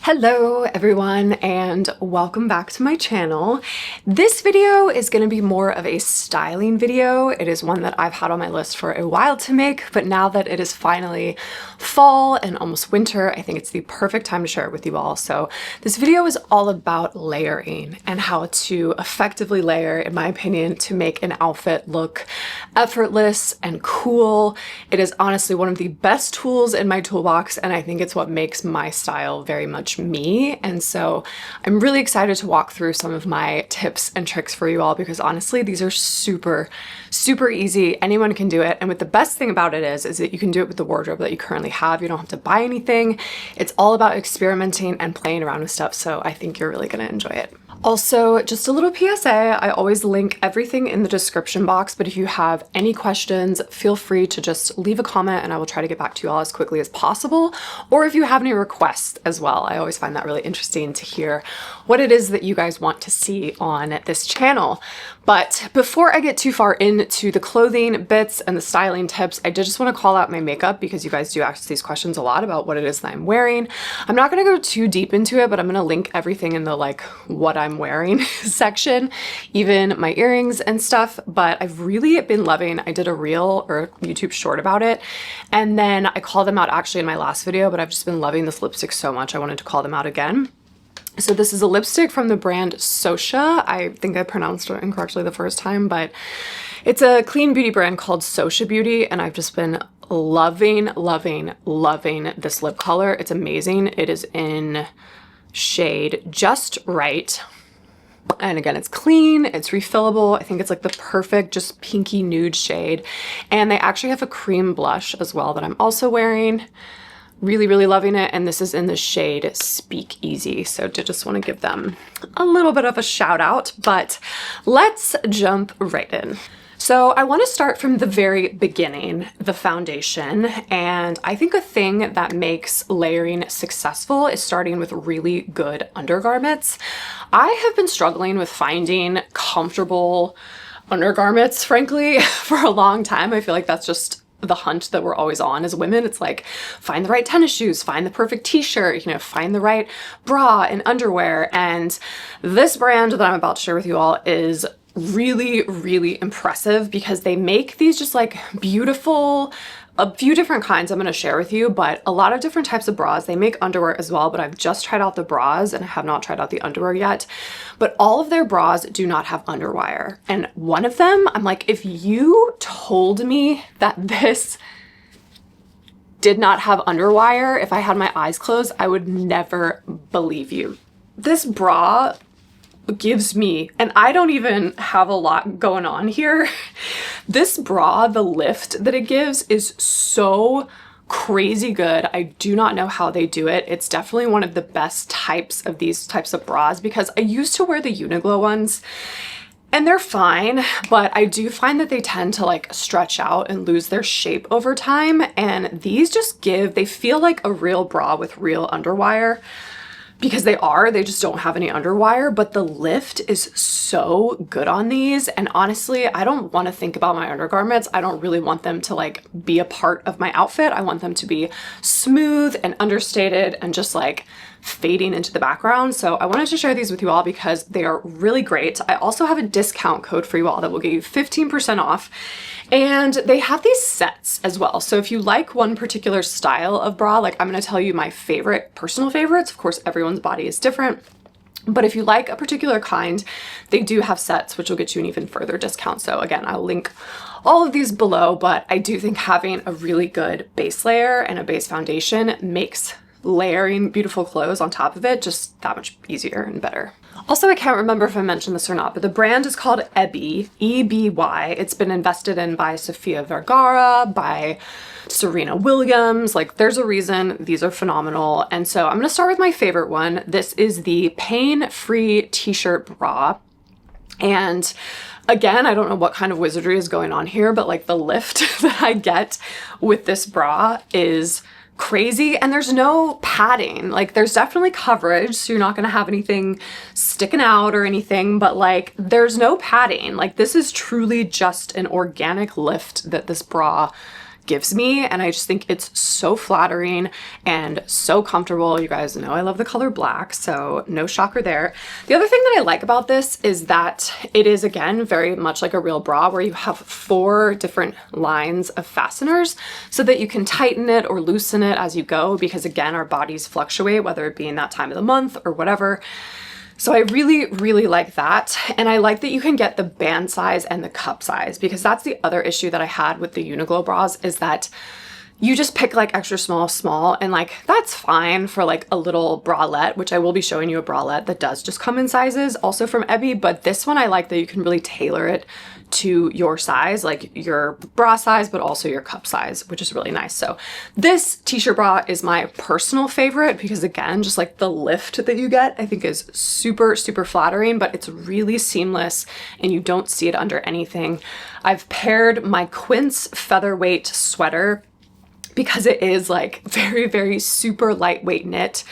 Hello everyone and welcome back to my channel. This video is going to be more of a styling video. It is one that I've had on my list for a while to make, but now that it is finally fall and almost winter, I think it's the perfect time to share it with you all. So this video is all about layering and how to effectively layer, in my opinion, to make an outfit look effortless and cool. It is honestly one of the best tools in my toolbox, and I think it's what makes my style very much me. And so I'm really excited to walk through some of my tips and tricks for you all, because honestly, these are super easy. Anyone can do it. And what the best thing about it is that you can do it with the wardrobe that you currently have. You don't have to buy anything. It's all about experimenting and playing around with stuff. So I think you're really going to enjoy it. Also, just a little PSA, I always link everything in the description box, but if you have any questions, feel free to just leave a comment and I will try to get back to you all as quickly as possible. Or if you have any requests as well, I always find that really interesting to hear what it is that you guys want to see on this channel. But before I get too far into the clothing bits and the styling tips, I did just want to call out my makeup, because you guys do ask these questions a lot about what it is that I'm wearing. I'm not going to go too deep into it, but I'm going to link everything in the like what I'm wearing section, even my earrings and stuff. But I've really been loving, I did a reel or a YouTube short about it, and then I called them out actually in my last video, but I've just been loving this lipstick so much I wanted to call them out again. So this is a lipstick from the brand Sosha. I think I pronounced it incorrectly the first time, but it's a clean beauty brand called Sosha Beauty, and I've just been loving this lip color. It's amazing. It is in shade Just Right. And again, it's clean, it's refillable. I think it's like the perfect just pinky nude shade. And they actually have a cream blush as well that I'm also wearing. Really loving it. And this is in the shade Speak Easy. So did just want to give them a little bit of a shout out, but let's jump right in. So I want to start from the very beginning, the foundation. And I think a thing that makes layering successful is starting with really good undergarments. I have been struggling with finding comfortable undergarments, frankly, for a long time. I feel like that's just the hunt that we're always on as women. It's like, find the right tennis shoes, find the perfect t-shirt, find the right bra and underwear. And this brand that I'm about to share with you all is really impressive, because they make these just like beautiful, a few different kinds I'm going to share with you, but a lot of different types of bras. They make underwear as well, but I've just tried out the bras and I have not tried out the underwear yet. But all of their bras do not have underwire. And one of them, I'm like, if you told me that this did not have underwire, if I had my eyes closed, I would never believe you. This bra gives me, and I don't even have a lot going on here, this bra, the lift that it gives is so crazy good. I do not know how they do it. It's definitely one of the best types of these types of bras, because I used to wear the Uniqlo ones and they're fine, but I do find that they tend to like stretch out and lose their shape over time. And these just they feel like a real bra with real underwire. Because they just don't have any underwire, but the lift is so good on these. And honestly, I don't want to think about my undergarments. I don't really want them to like be a part of my outfit. I want them to be smooth and understated and just like fading into the background. So I wanted to share these with you all because they are really great. I also have a discount code for you all that will get you 15% off. And they have these sets as well. So if you like one particular style of bra, like I'm going to tell you my personal favorites. Of course, everyone's body is different. But if you like a particular kind, they do have sets, which will get you an even further discount. So again, I'll link all of these below, but I do think having a really good base layer and a base foundation makes layering beautiful clothes on top of it just that much easier and better. Also, I can't remember if I mentioned this or not, but the brand is called Ebby, E-B-Y. It's been invested in by Sofia Vergara, by Serena Williams. Like, there's a reason these are phenomenal. And so I'm going to start with my favorite one. This is the pain-free t-shirt bra. And again, I don't know what kind of wizardry is going on here, but like the lift that I get with this bra is crazy. And there's no padding. Like, there's definitely coverage, so you're not going to have anything sticking out or anything, but like there's no padding. Like, this is truly just an organic lift that this bra gives me, and I just think it's so flattering and so comfortable. You guys know I love the color black, so no shocker there. The other thing that I like about this is that it is, again, very much like a real bra where you have 4 different lines of fasteners so that you can tighten it or loosen it as you go, because again, our bodies fluctuate, whether it be in that time of the month or whatever. So I really, really like that. And I like that you can get the band size and the cup size, because that's the other issue that I had with the Uniqlo bras, is that you just pick like extra small, and like that's fine for like a little bralette, which I will be showing you a bralette that does just come in sizes also from Ebby. But this one, I like that you can really tailor it to your size, like your bra size, but also your cup size, which is really nice. So this t-shirt bra is my personal favorite because, again, just like the lift that you get, I think is super, super flattering, but it's really seamless and you don't see it under anything. I've paired my Quince featherweight sweater because it is like very, very super lightweight knit.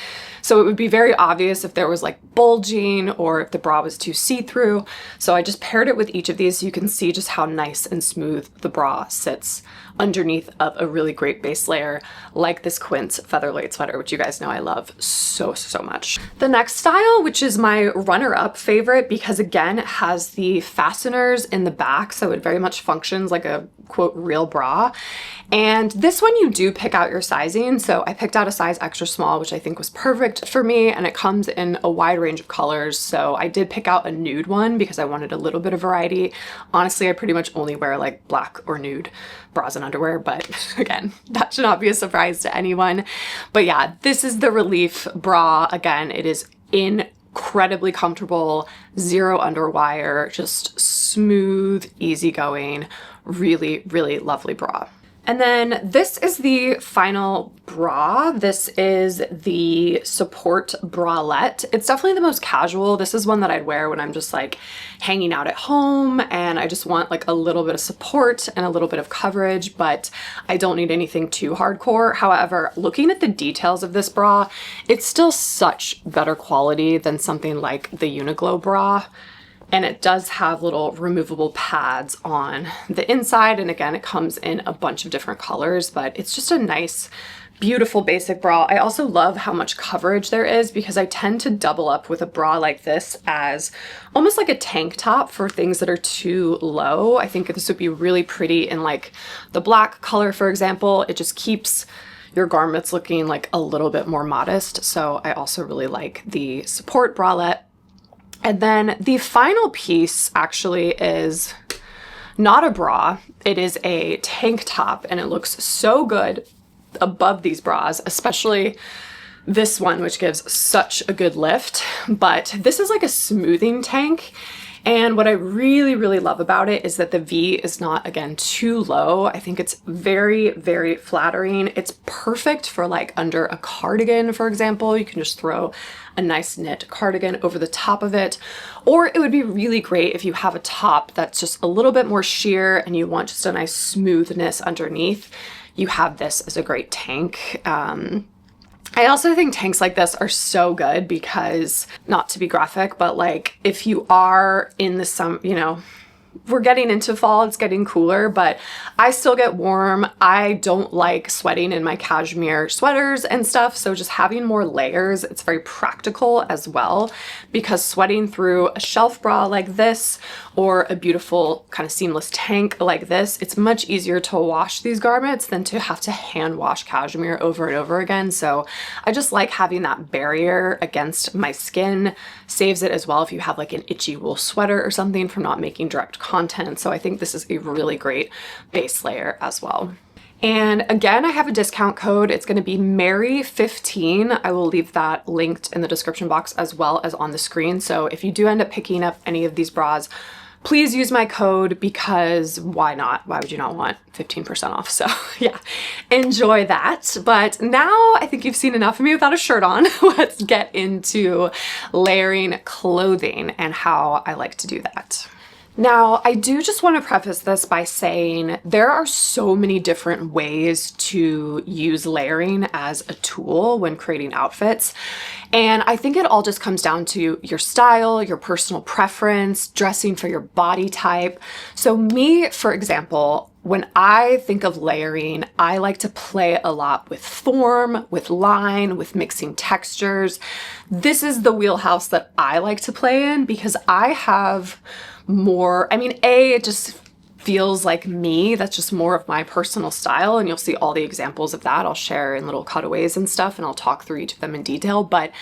So it would be very obvious if there was like bulging or if the bra was too see-through. So I just paired it with each of these so you can see just how nice and smooth the bra sits underneath of a really great base layer like this Quince featherweight sweater, which you guys know I love so, so much. The next style, which is my runner-up favorite because, again, it has the fasteners in the back, so it very much functions like a quote real bra. And this one you do pick out your sizing. So I picked out a size extra small, which I think was perfect for me, and it comes in a wide range of colors. So I did pick out a nude one because I wanted a little bit of variety. Honestly, I pretty much only wear like black or nude bras and underwear, but again, that should not be a surprise to anyone. But yeah, this is the Relief bra. Again, it is incredibly comfortable, zero underwire, just smooth, easygoing, really, really lovely bra. And then this is the final bra. This is the support bralette. It's definitely the most casual. This is one that I'd wear when I'm just like hanging out at home and I just want like a little bit of support and a little bit of coverage, but I don't need anything too hardcore. However, looking at the details of this bra, it's still such better quality than something like the Uniqlo bra. And it does have little removable pads on the inside. And again, it comes in a bunch of different colors, but it's just a nice, beautiful basic bra. I also love how much coverage there is because I tend to double up with a bra like this as almost like a tank top for things that are too low. I think this would be really pretty in like the black color, for example. It just keeps your garments looking like a little bit more modest. So I also really like the support bralette. And then the final piece actually is not a bra, it is a tank top, and it looks so good above these bras, especially this one, which gives such a good lift. But this is like a smoothing tank. And what I really, really love about it is that the V is not, again, too low. I think it's very, very flattering. It's perfect for like under a cardigan, for example. You can just throw a nice knit cardigan over the top of it. Or it would be really great if you have a top that's just a little bit more sheer and you want just a nice smoothness underneath. You have this as a great tank. I also think tanks like this are so good because, not to be graphic, but like if you are in the summer, you know, we're getting into fall, it's getting cooler, but I still get warm. I don't like sweating in my cashmere sweaters and stuff. So just having more layers, it's very practical as well, because sweating through a shelf bra like this or a beautiful kind of seamless tank like this, it's much easier to wash these garments than to have to hand wash cashmere over and over again. So I just like having that barrier against my skin. Saves it as well if you have like an itchy wool sweater or something from not making direct content. So I think this is a really great base layer as well. And again, I have a discount code. It's going to be Mary15. I will leave that linked in the description box as well as on the screen. So if you do end up picking up any of these bras, please use my code because why not? Why would you not want 15% off? So yeah, enjoy that. But now I think you've seen enough of me without a shirt on. Let's get into layering clothing and how I like to do that. Now, I do just want to preface this by saying there are so many different ways to use layering as a tool when creating outfits. And I think it all just comes down to your style, your personal preference, dressing for your body type. So me, for example, when I think of layering, I like to play a lot with form, with line, with mixing textures. This is the wheelhouse that I like to play in because I have more, I mean, it just feels like me. That's just more of my personal style, and you'll see all the examples of that. I'll share in little cutaways and stuff, and I'll talk through each of them in detail. But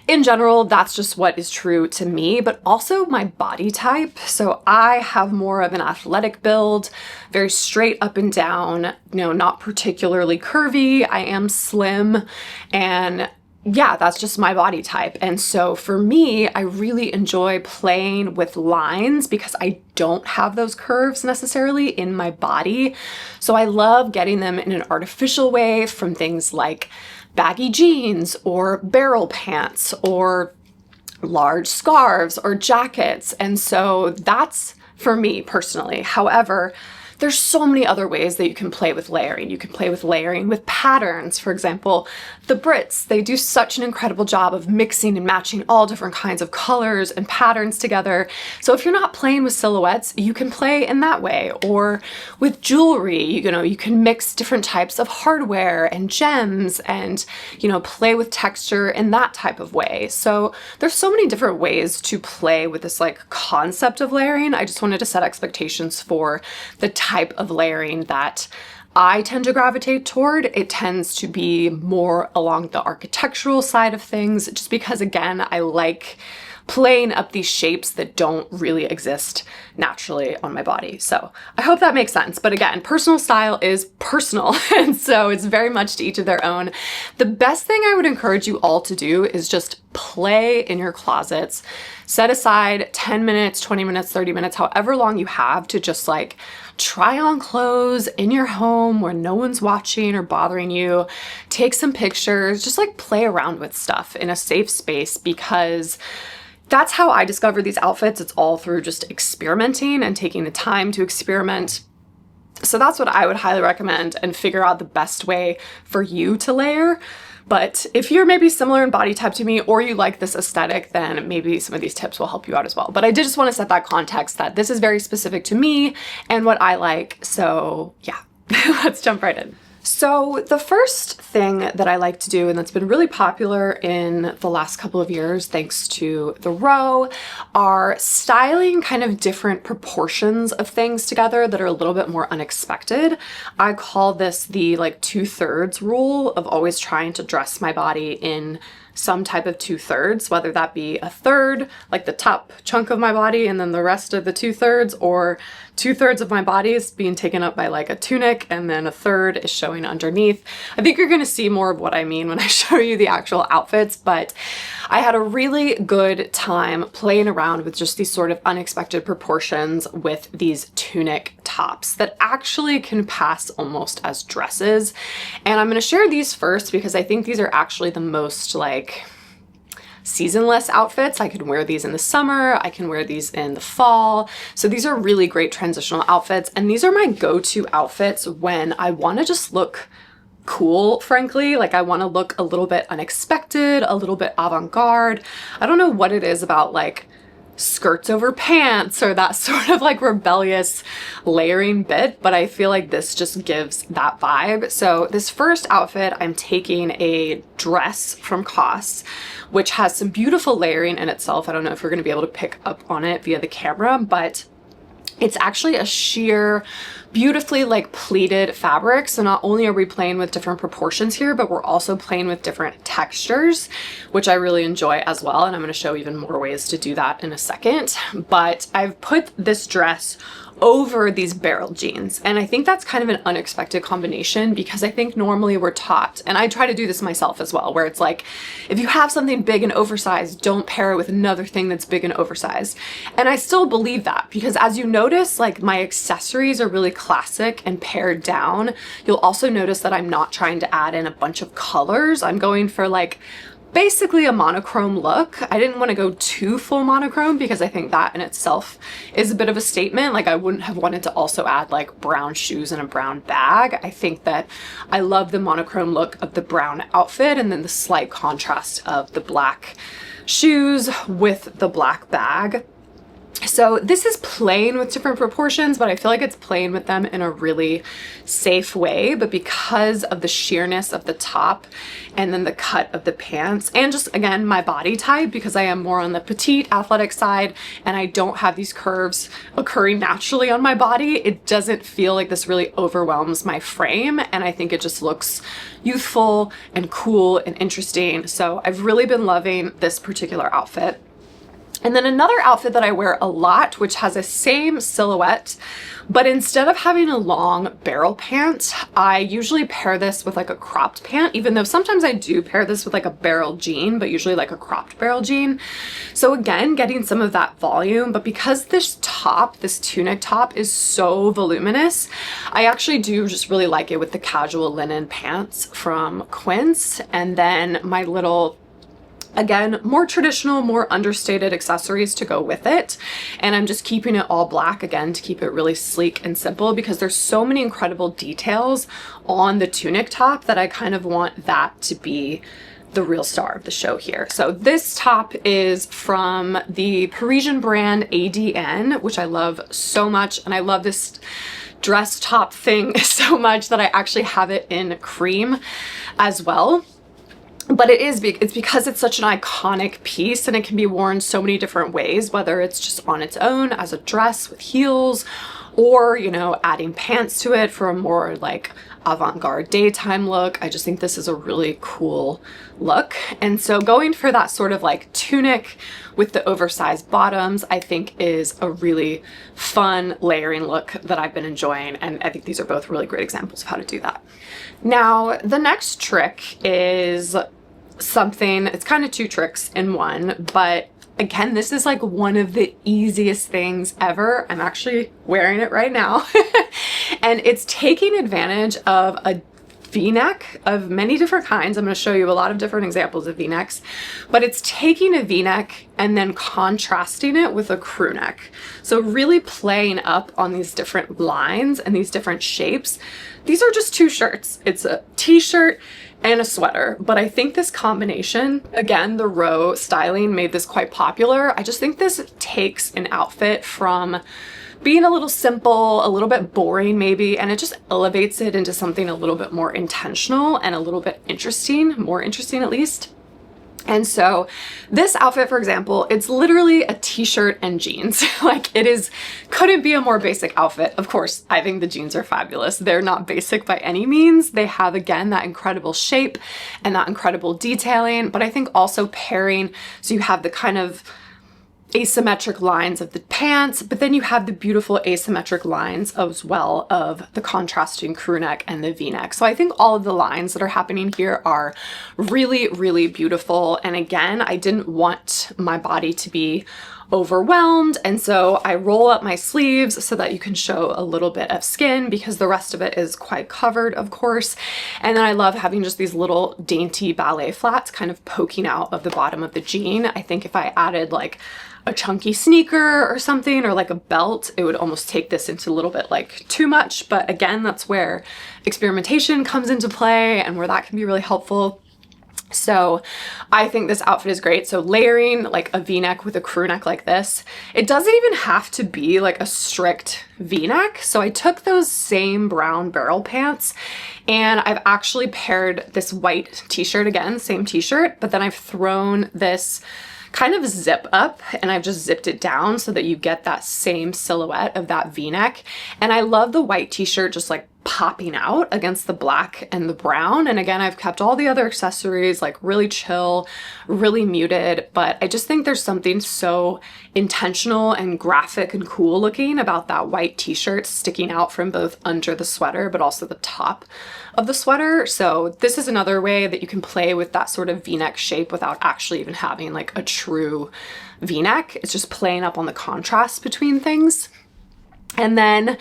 in general, that's just what is true to me, but also my body type. So I have more of an athletic build, very straight up and down, not particularly curvy. I am slim, and yeah, that's just my body type. And so for me, I really enjoy playing with lines because I don't have those curves necessarily in my body. So I love getting them in an artificial way from things like baggy jeans or barrel pants or large scarves or jackets. And so that's for me personally. However, there's so many other ways that you can play with layering. You can play with layering with patterns. For example, the Brits, they do such an incredible job of mixing and matching all different kinds of colors and patterns together. So if you're not playing with silhouettes, you can play in that way. Or with jewelry, you can mix different types of hardware and gems and, play with texture in that type of way. So there's so many different ways to play with this concept of layering. I just wanted to set expectations for the type of layering that I tend to gravitate toward. It tends to be more along the architectural side of things, just because, again, I like playing up these shapes that don't really exist naturally on my body. So I hope that makes sense. But again, personal style is personal, and so it's very much to each of their own. The best thing I would encourage you all to do is just play in your closets. Set aside 10 minutes, 20 minutes, 30 minutes, however long you have to just try on clothes in your home where no one's watching or bothering you. Take some pictures, just play around with stuff in a safe space, because that's how I discovered these outfits. It's all through just experimenting and taking the time to experiment. So that's what I would highly recommend, and figure out the best way for you to layer. But if you're maybe similar in body type to me, or you like this aesthetic, then maybe some of these tips will help you out as well. But I did just want to set that context that this is very specific to me and what I like. So yeah, let's jump right in. So the first thing that I like to do, and that's been really popular in the last couple of years thanks to the row, are styling kind of different proportions of things together that are a little bit more unexpected. I call this the 2/3 rule of always trying to dress my body in some type of 2/3, whether that be a third, like the top chunk of my body, and then the rest of the 2/3, or 2/3 of my body is being taken up by a tunic, and then a third is showing underneath. I think you're gonna see more of what I mean when I show you the actual outfits, but I had a really good time playing around with just these sort of unexpected proportions with these tunic tops that actually can pass almost as dresses. And I'm gonna share these first because I think these are actually the most seasonless outfits. I can wear these in the summer, I can wear these in the fall. So these are really great transitional outfits, and these are my go-to outfits when I want to just look cool, frankly. I want to look a little bit unexpected, a little bit avant-garde. I don't know what it is about skirts over pants or that sort of rebellious layering bit, but I feel like this just gives that vibe. So this first outfit, I'm taking a dress from COS, which has some beautiful layering in itself. I don't know if you're going to be able to pick up on it via the camera, but it's actually a sheer, beautifully pleated fabric. So not only are we playing with different proportions here, but we're also playing with different textures, which I really enjoy as well. And I'm going to show even more ways to do that in a second. But I've put this dress over these barrel jeans, and I think that's kind of an unexpected combination, because I think normally we're taught, and I try to do this myself as well, where it's if you have something big and oversized, don't pair it with another thing that's big and oversized. And I still believe that, because as you notice, my accessories are really classic and pared down. You'll also notice that I'm not trying to add in a bunch of colors. I'm going for basically a monochrome look. I didn't want to go too full monochrome because I think that in itself is a bit of a statement. I wouldn't have wanted to also add brown shoes and a brown bag. I think that I love the monochrome look of the brown outfit, and then the slight contrast of the black shoes with the black bag. So this is playing with different proportions, but I feel like it's playing with them in a really safe way. But because of the sheerness of the top and then the cut of the pants, and just again, my body type, because I am more on the petite athletic side and I don't have these curves occurring naturally on my body, it doesn't feel like this really overwhelms my frame. And I think it just looks youthful and cool and interesting. So I've really been loving this particular outfit. And then another outfit that I wear a lot, which has a same silhouette, but instead of having a long barrel pant, I usually pair this with like a cropped pant, even though sometimes I do pair this with like a barrel jean, but usually like a cropped barrel jean. So again, getting some of that volume, but because this top, this tunic top is so voluminous, I actually do just really like it with the casual linen pants from Quince, and then my little, again, more traditional, more understated accessories to go with it. And I'm just keeping it all black again to keep it really sleek and simple, because there's so many incredible details on the tunic top that I kind of want that to be the real star of the show here. So this top is from the Parisian brand ADN, which I love so much. And I love this dress top thing so much that I actually have it in cream as well. But it's because it's such an iconic piece and it can be worn so many different ways, whether it's just on its own as a dress with heels, or, you know, adding pants to it for a more like avant-garde daytime look. I just think this is a really cool look. And so going for that sort of like tunic with the oversized bottoms, I think is a really fun layering look that I've been enjoying. And I think these are both really great examples of how to do that. Now, the next trick is something, it's kind of two tricks in one, but again, this is like one of the easiest things ever. I'm actually wearing it right now. And it's taking advantage of a V-neck of many different kinds. I'm going to show you a lot of different examples of V-necks, but it's taking a V-neck and then contrasting it with a crew neck. So really playing up on these different lines and these different shapes. These are just two shirts. It's a t-shirt and a sweater, but I think this combination, again, the row styling made this quite popular. I just think this takes an outfit from being a little simple, a little bit boring maybe, and it just elevates it into something a little bit more intentional and a little bit interesting, more interesting at least. And so this outfit, for example, it's literally a t-shirt and jeans. Like it is, couldn't be a more basic outfit. Of course, I think the jeans are fabulous. They're not basic by any means. They have, again, that incredible shape and that incredible detailing, but I think also pairing, so you have the kind of asymmetric lines of the pants, but then you have the beautiful asymmetric lines as well of the contrasting crew neck and the V-neck. So I think all of the lines that are happening here are really, really beautiful. And again, I didn't want my body to be overwhelmed, and so I roll up my sleeves so that you can show a little bit of skin, because the rest of it is quite covered, of course. And then I love having just these little dainty ballet flats kind of poking out of the bottom of the jean. I think if I added like a chunky sneaker or something, or like a belt, it would almost take this into a little bit like too much. But again, that's where experimentation comes into play and where that can be really helpful. So I think this outfit is great. So layering like a V-neck with a crew neck like this, it doesn't even have to be like a strict V-neck. So I took those same brown barrel pants and I've actually paired this white t-shirt, again, same t-shirt, but then I've thrown this kind of zip up and I've just zipped it down so that you get that same silhouette of that V-neck. And I love the white t-shirt just like popping out against the black and the brown. And again, I've kept all the other accessories like really chill, really muted, but I just think there's something so intentional and graphic and cool looking about that white t-shirt sticking out from both under the sweater, but also the top of the sweater. So this is another way that you can play with that sort of V-neck shape without actually even having like a true V-neck. It's just playing up on the contrast between things. And then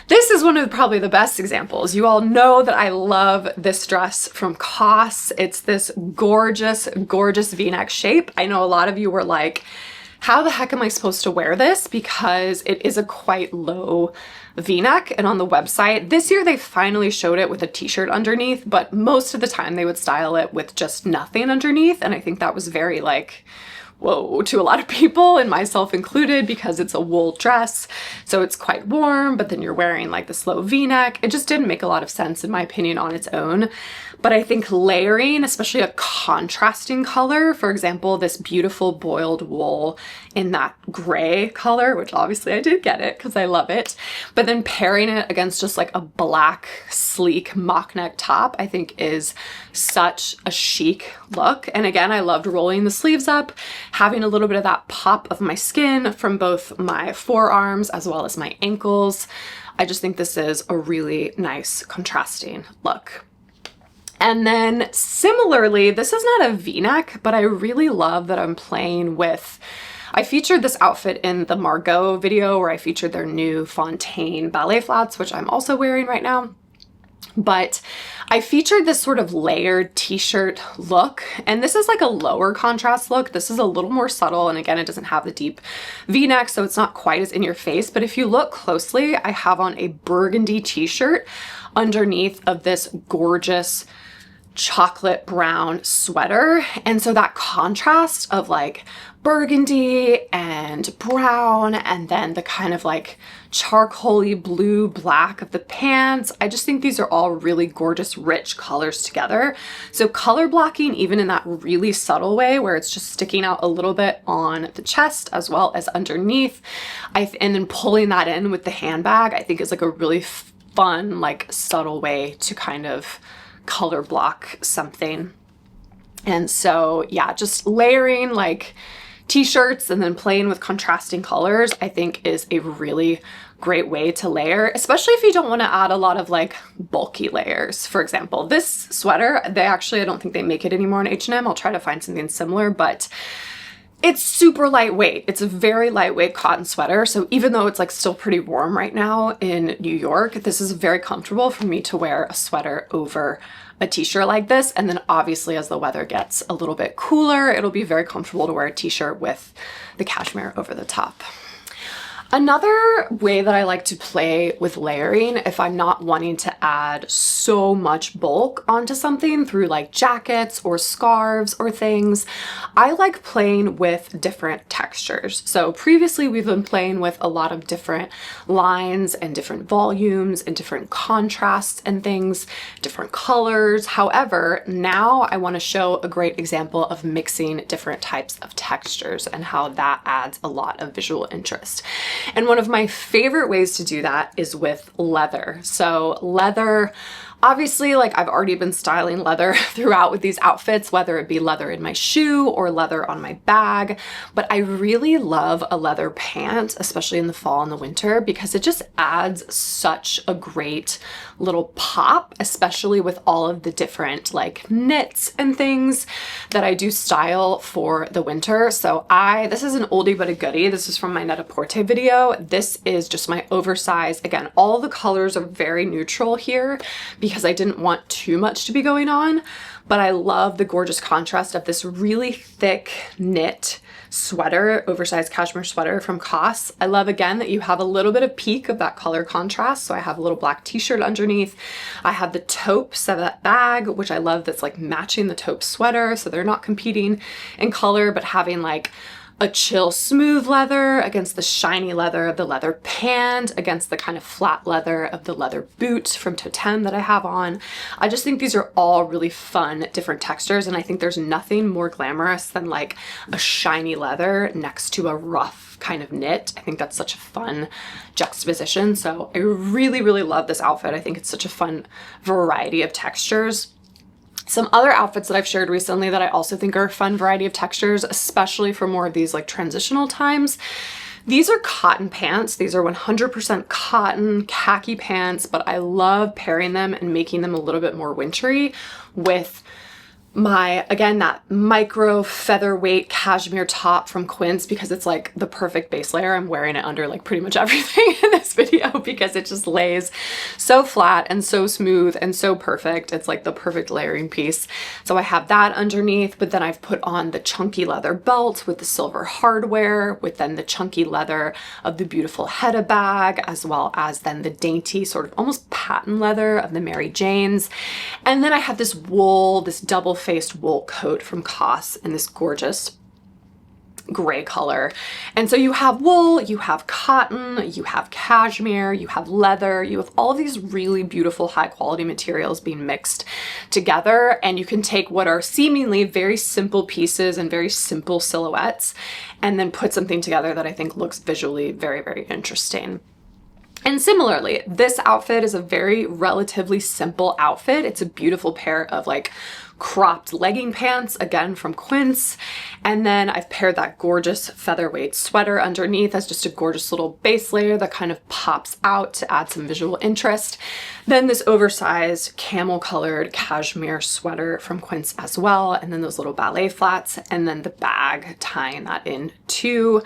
this is one of probably the best examples. You all know that I love this dress from COS. It's this gorgeous, gorgeous V-neck shape. I know a lot of you were like, how the heck am I supposed to wear this? Because it is a quite low V-neck. And on the website, this year they finally showed it with a t-shirt underneath, but most of the time they would style it with just nothing underneath. And I think that was very like whoa to a lot of people, and myself included, because it's a wool dress, so it's quite warm, but then you're wearing like this low v-neck. It just didn't make a lot of sense in my opinion on its own. But I think layering, especially a contrasting color, for example, this beautiful boiled wool in that gray color, which obviously I did get it because I love it, but then pairing it against just like a black, sleek mock neck top, I think is such a chic look. And again, I loved rolling the sleeves up, having a little bit of that pop of my skin from both my forearms as well as my ankles. I just think this is a really nice contrasting look. And then similarly, this is not a v-neck, but I really love that I'm playing with, I featured this outfit in the Margot video where I featured their new Fontaine ballet flats, which I'm also wearing right now. But I featured this sort of layered t-shirt look, and this is like a lower contrast look. This is a little more subtle, and again, it doesn't have the deep v-neck, so it's not quite as in your face. But if you look closely, I have on a burgundy t-shirt underneath of this gorgeous chocolate brown sweater. And so that contrast of like burgundy and brown, and then the kind of like charcoaly blue black of the pants, I just think these are all really gorgeous, rich colors together. So color blocking, even in that really subtle way where it's just sticking out a little bit on the chest as well as underneath, and then pulling that in with the handbag, I think is like a really fun, like subtle way to kind of color block something. And so yeah, just layering like t-shirts and then playing with contrasting colors, I think is a really great way to layer, especially if you don't want to add a lot of like bulky layers. For example, this sweater, I don't think they make it anymore in H&M. I'll try to find something similar, but it's super lightweight. It's a very lightweight cotton sweater. So even though it's like still pretty warm right now in New York, this is very comfortable for me to wear a sweater over a t-shirt like this. And then obviously as the weather gets a little bit cooler, it'll be very comfortable to wear a t-shirt with the cashmere over the top. Another way that I like to play with layering, if I'm not wanting to add so much bulk onto something through like jackets or scarves or things, I like playing with different textures. So previously we've been playing with a lot of different lines and different volumes and different contrasts and things, different colors. However, now I want to show a great example of mixing different types of textures and how that adds a lot of visual interest. And one of my favorite ways to do that is with leather. So leather, obviously, like I've already been styling leather throughout with these outfits, whether it be leather in my shoe or leather on my bag, but I really love a leather pant, especially in the fall and the winter, because it just adds such a great little pop, especially with all of the different like knits and things that I do style for the winter. So this is an oldie but a goodie. This is from my Net-a-Porter video. This is just my oversized, again, all the colors are very neutral here because I didn't want too much to be going on, but I love the gorgeous contrast of this really thick knit sweater, oversized cashmere sweater from COS. I love again that you have a little bit of peak of that color contrast. So I have a little black t-shirt underneath. I have the taupes of that bag, which I love, that's like matching the taupe sweater. So they're not competing in color, but having like a chill smooth leather against the shiny leather of the leather pant, against the kind of flat leather of the leather boot from Totem that I have on. I just think these are all really fun, different textures. And I think there's nothing more glamorous than like a shiny leather next to a rough kind of knit. I think that's such a fun juxtaposition. So I really, really love this outfit. I think it's such a fun variety of textures. Some other outfits that I've shared recently that I also think are a fun variety of textures, especially for more of these like transitional times. These are cotton pants. These are 100% cotton khaki pants, but I love pairing them and making them a little bit more wintry with my, again, that micro featherweight cashmere top from Quince, because it's like the perfect base layer. I'm wearing it under like pretty much everything in this video because it just lays so flat and so smooth and so perfect. It's like the perfect layering piece. So I have that underneath, but then I've put on the chunky leather belt with the silver hardware, with then the chunky leather of the beautiful Hedda bag, as well as then the dainty sort of almost patent leather of the Mary Janes. And then I have this wool, this double-faced wool coat from COS in this gorgeous gray color. And so you have wool, you have cotton, you have cashmere, you have leather, you have all of these really beautiful high quality materials being mixed together. And you can take what are seemingly very simple pieces and very simple silhouettes and then put something together that I think looks visually very, very interesting. And similarly, this outfit is a very relatively simple outfit. It's a beautiful pair of like cropped legging pants, again from Quince. And then I've paired that gorgeous featherweight sweater underneath as just a gorgeous little base layer that kind of pops out to add some visual interest. Then this oversized camel colored cashmere sweater from Quince as well. And then those little ballet flats, and then the bag tying that in too.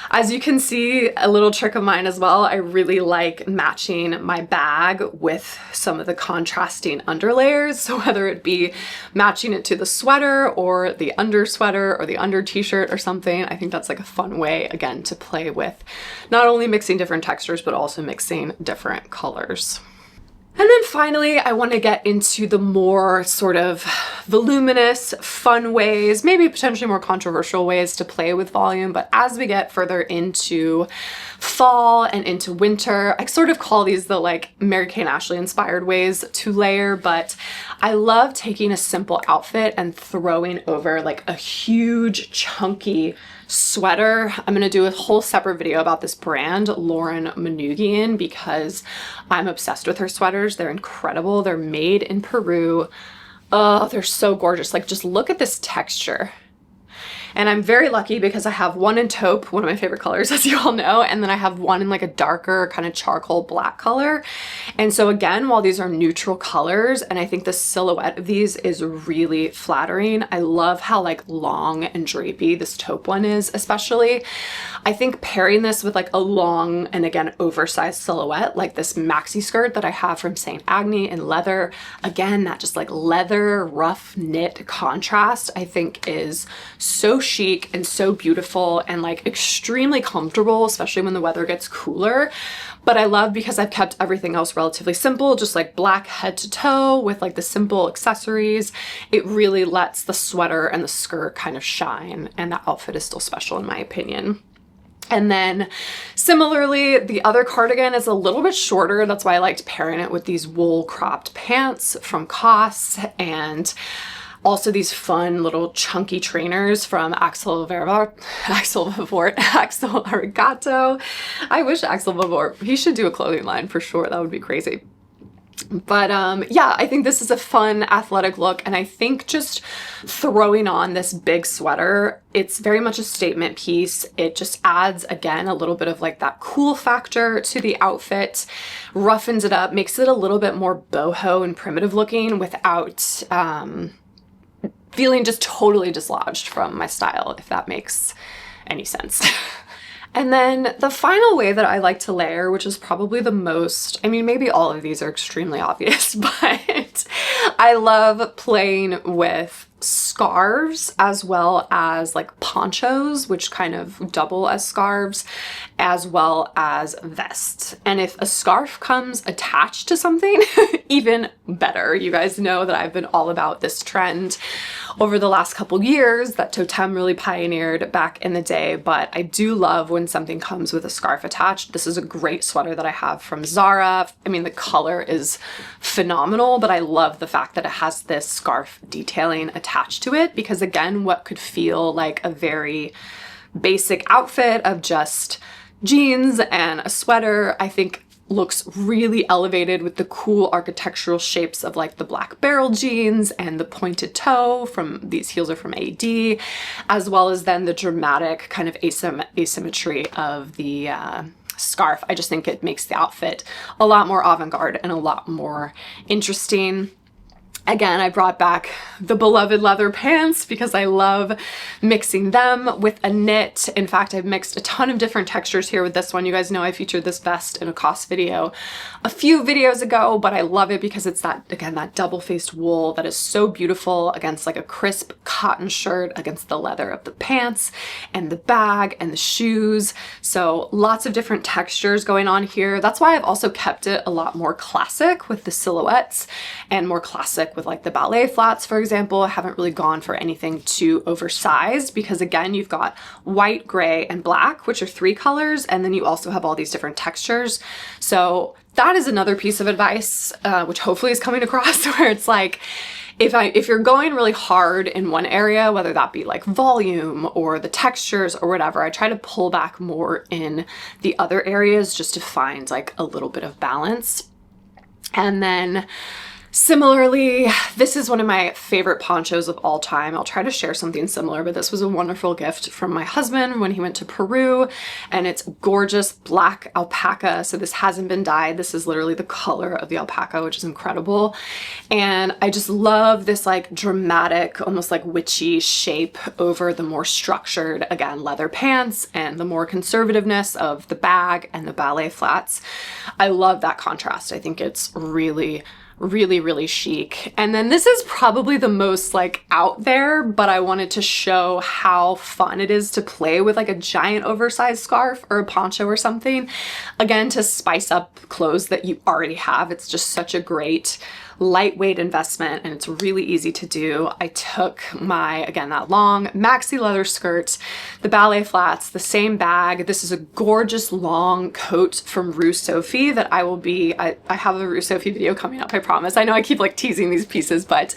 As you can see, a little trick of mine as well, I really like matching my bag with some of the contrasting underlayers. So whether it be matching it to the sweater or the under sweater or the under t-shirt or something, I think that's like a fun way, again, to play with not only mixing different textures, but also mixing different colors. And then finally, I want to get into the more sort of voluminous, fun ways, maybe potentially more controversial ways to play with volume. But as we get further into fall and into winter, I sort of call these the like Mary-Kate and Ashley inspired ways to layer, but I love taking a simple outfit and throwing over like a huge chunky sweater. I'm going to do a whole separate video about this brand, Lauren Manoogian, because I'm obsessed with her sweaters. They're incredible. They're made in Peru. Oh, they're so gorgeous. Like, just look at this texture. And I'm very lucky because I have one in taupe, one of my favorite colors, as you all know, and then I have one in like a darker kind of charcoal black color. And so again, while these are neutral colors, and I think the silhouette of these is really flattering, I love how like long and drapey this taupe one is, especially. I think pairing this with like a long and again oversized silhouette like this maxi skirt that I have from St. Agni in leather, again, that just like leather rough knit contrast, I think is so chic and so beautiful and like extremely comfortable, especially when the weather gets cooler. But I love because I've kept everything else relatively simple, just like black head to toe with like the simple accessories. It really lets the sweater and the skirt kind of shine, and the outfit is still special in my opinion. And then similarly, the other cardigan is a little bit shorter. That's why I liked pairing it with these wool cropped pants from COS, and also these fun little chunky trainers from Axel Arigato. I wish Axel Vavor, he should do a clothing line for sure. That would be crazy. But yeah, I think this is a fun athletic look, and I think just throwing on this big sweater, it's very much a statement piece. It just adds, again, a little bit of like that cool factor to the outfit, roughens it up, makes it a little bit more boho and primitive looking without feeling just totally dislodged from my style, if that makes any sense. And then the final way that I like to layer, which is probably the most, I mean, maybe all of these are extremely obvious, but I love playing with scarves as well as like ponchos, which kind of double as scarves, as well as vests. And if a scarf comes attached to something, even better. You guys know that I've been all about this trend over the last couple years that Totem really pioneered back in the day, but I do love when something comes with a scarf attached. This is a great sweater that I have from Zara. I mean, the color is phenomenal, but I love the fact that it has this scarf detailing attached to it, because again, what could feel like a very basic outfit of just jeans and a sweater, I think looks really elevated with the cool architectural shapes of like the black barrel jeans and the pointed toe from these heels are from AD, as well as then the dramatic kind of asymmetry of the scarf. I just think it makes the outfit a lot more avant-garde and a lot more interesting. Again, I brought back the beloved leather pants because I love mixing them with a knit. In fact, I've mixed a ton of different textures here with this one. You guys know I featured this vest in a COS video a few videos ago, but I love it because it's that, again, that double-faced wool that is so beautiful against like a crisp cotton shirt, against the leather of the pants and the bag and the shoes. So lots of different textures going on here. That's why I've also kept it a lot more classic with the silhouettes and more classic with like the ballet flats, for example. I haven't really gone for anything too oversized because again, you've got white, gray, and black, which are 3 colors. And then you also have all these different textures. So that is another piece of advice, which hopefully is coming across, where it's like, if you're going really hard in one area, whether that be like volume or the textures or whatever, I try to pull back more in the other areas just to find like a little bit of balance. And then similarly, this is one of my favorite ponchos of all time. I'll try to share something similar, but this was a wonderful gift from my husband when he went to Peru, and it's gorgeous black alpaca. So this hasn't been dyed. This is literally the color of the alpaca, which is incredible. And I just love this like dramatic, almost like witchy shape over the more structured, again, leather pants and the more conservativeness of the bag and the ballet flats. I love that contrast. I think it's really chic. And then this is probably the most like out there, but I wanted to show how fun it is to play with like a giant oversized scarf or a poncho or something. Again, to spice up clothes that you already have. It's just such a great lightweight investment, and it's really easy to do. I took my, again, that long maxi leather skirt, the ballet flats, the same bag. This is a gorgeous long coat from Rue Sophie that I have a Rue Sophie video coming up, I promise. I know I keep like teasing these pieces, but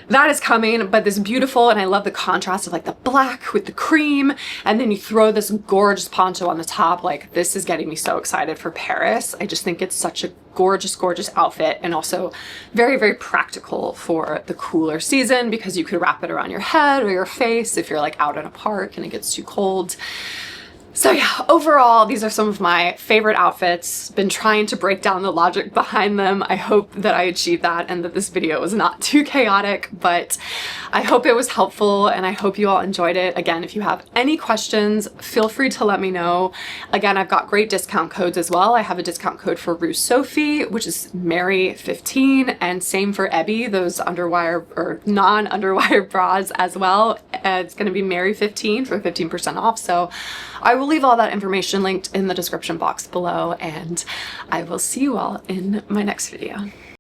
that is coming. But this beautiful, and I love the contrast of like the black with the cream, and then you throw this gorgeous poncho on the top. Like, this is getting me so excited for Paris. I just think it's such a gorgeous outfit, and also very practical for the cooler season because you could wrap it around your head or your face if you're like out in a park and it gets too cold. So yeah, overall, these are some of my favorite outfits. Been trying to break down the logic behind them. I hope that I achieved that and that this video was not too chaotic, but I hope it was helpful and I hope you all enjoyed it. Again, if you have any questions, feel free to let me know. Again, I've got great discount codes as well. I have a discount code for Rue Sophie, which is Mary15, and same for Ebby, those underwire or non-underwire bras as well. It's going to be Mary15 for 15% off. So I will leave all that information linked in the description box below, and I will see you all in my next video.